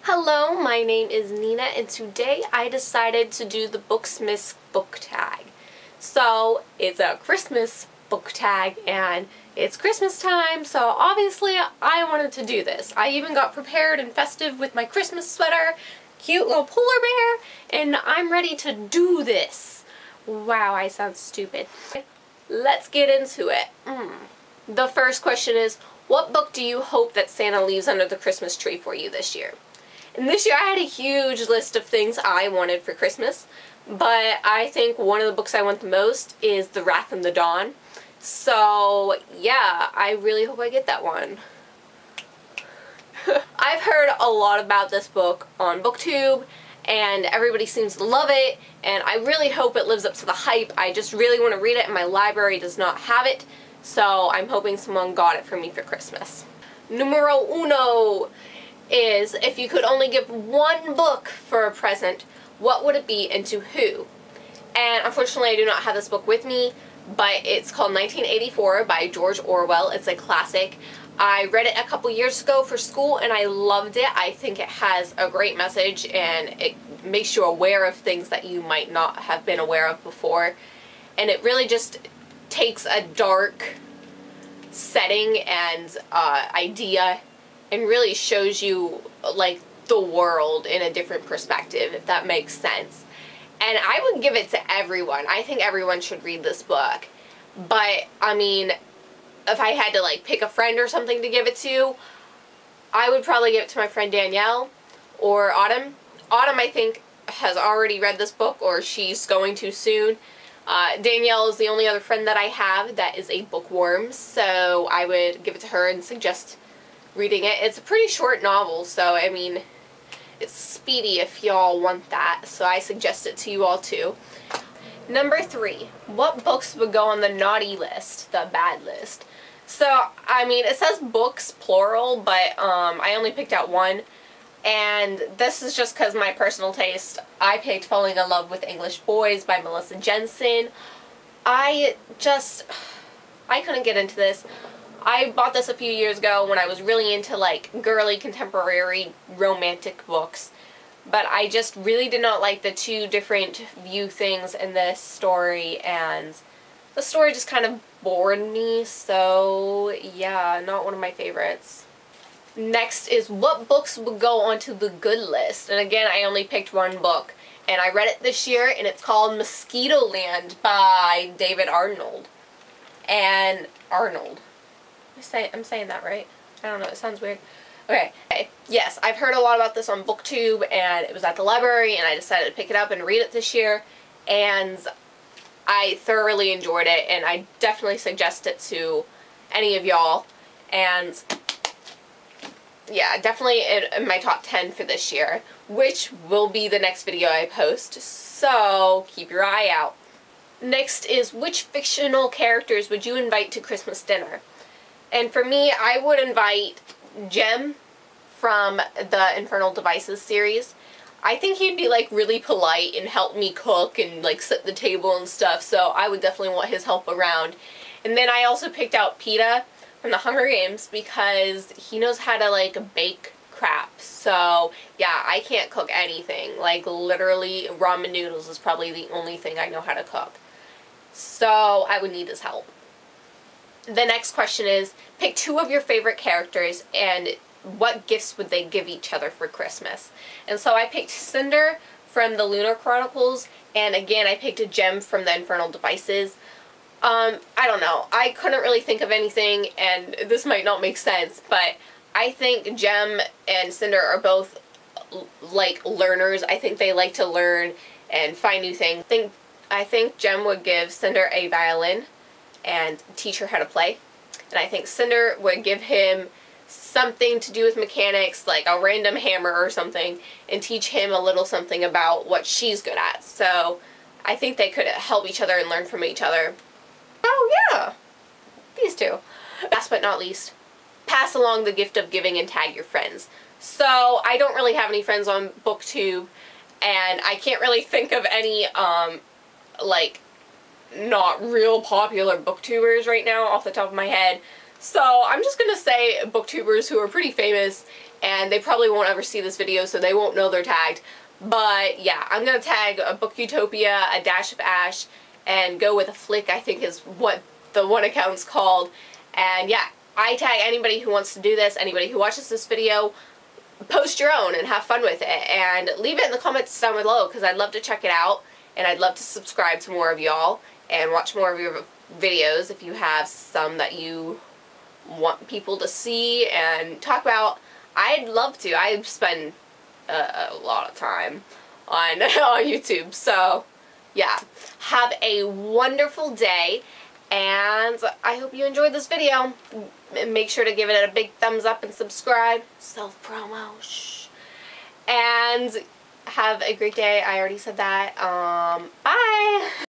Hello, my name is Nina, and today I decided to do the Bookmas Book Tag. So, it's a Christmas book tag, and it's Christmas time, so obviously I wanted to do this. I even got prepared and festive with my Christmas sweater, cute little polar bear, and I'm ready to do this. Wow, I sound stupid. Let's get into it. The first question is, what book do you hope that Santa leaves under the Christmas tree for you this year? And this year I had a huge list of things I wanted for Christmas, but I think one of the books I want the most is The Wrath and the Dawn. So yeah, I really hope I get that one. I've heard a lot about this book on BookTube, and everybody seems to love it, and I really hope it lives up to the hype. I just really want to read it, and my library does not have it, so I'm hoping someone got it for me for Christmas. Numero uno is, if you could only give one book for a present, what would it be and to who? And unfortunately I do not have this book with me, but it's called 1984 by George Orwell. It's a classic. I read it a couple years ago for school and I loved it. I think it has a great message and it makes you aware of things that you might not have been aware of before. And it really just takes a dark setting and idea and really shows you, like, the world in a different perspective, if that makes sense. And I would give it to everyone. I think everyone should read this book. But, I mean, if I had to, like, pick a friend or something to give it to, I would probably give it to my friend Danielle or Autumn. Autumn, I think, has already read this book, or she's going to soon. Danielle is the only other friend that I have that is a bookworm, so I would give it to her and suggest reading it. It's a pretty short novel, so I mean, it's speedy if y'all want that, so I suggest it to you all too. Number 3, what books would go on the naughty list, the bad list? So, I mean, it says books, plural, but I only picked out one, and this is just because my personal taste. I picked Falling in Love with English Boys by Melissa Jensen. I couldn't get into this. I bought this a few years ago when I was really into, like, girly contemporary romantic books, but I just really did not like the two different view things in this story, and the story just kind of bored me, so yeah, not one of my favorites. Next is, what books would go onto the good list? And again, I only picked one book, and I read it this year, and it's called Mosquitoland by David Arnold. And Arnold. I'm saying that right? I don't know, it sounds weird. Okay, yes, I've heard a lot about this on BookTube, and it was at the library, and I decided to pick it up and read it this year, and I thoroughly enjoyed it, and I definitely suggest it to any of y'all, and yeah, definitely in my top 10 for this year, which will be the next video I post, so keep your eye out. Next is, which fictional characters would you invite to Christmas dinner? And for me, I would invite Jem from the Infernal Devices series. I think he'd be, like, really polite and help me cook and, like, set the table and stuff, so I would definitely want his help around. And then I also picked out Peeta from the Hunger Games because he knows how to, like, bake crap. So yeah, I can't cook anything. Like, literally, ramen noodles is probably the only thing I know how to cook. So I would need his help. The next question is, pick 2 of your favorite characters and what gifts would they give each other for Christmas? And so I picked Cinder from the Lunar Chronicles, and again I picked a Jem from the Infernal Devices. I don't know. I couldn't really think of anything, and this might not make sense, but I think Jem and Cinder are both, like, learners. I think they like to learn and find new things. I think Jem would give Cinder a violin and teach her how to play. And I think Cinder would give him something to do with mechanics, like a random hammer or something, and teach him a little something about what she's good at. So I think they could help each other and learn from each other. Oh yeah, these two. Last but not least, pass along the gift of giving and tag your friends. So I don't really have any friends on BookTube, and I can't really think of any like, not real popular booktubers right now off the top of my head. So I'm just gonna say booktubers who are pretty famous, and they probably won't ever see this video, so they won't know they're tagged. But yeah, I'm gonna tag a Book Utopia, a Dash of Ash, and go with a flick, I think is what the one account's called. And yeah, I tag anybody who wants to do this, anybody who watches this video. Post your own and have fun with it, and leave it in the comments down below, because I'd love to check it out, and I'd love to subscribe to more of y'all and watch more of your videos if you have some that you want people to see and talk about. I'd love to. I spend a lot of time on on YouTube, so yeah. Have a wonderful day, and I hope you enjoyed this video. Make sure to give it a big thumbs up and subscribe. Self-promo. Shh. And have a great day. I already said that. Bye!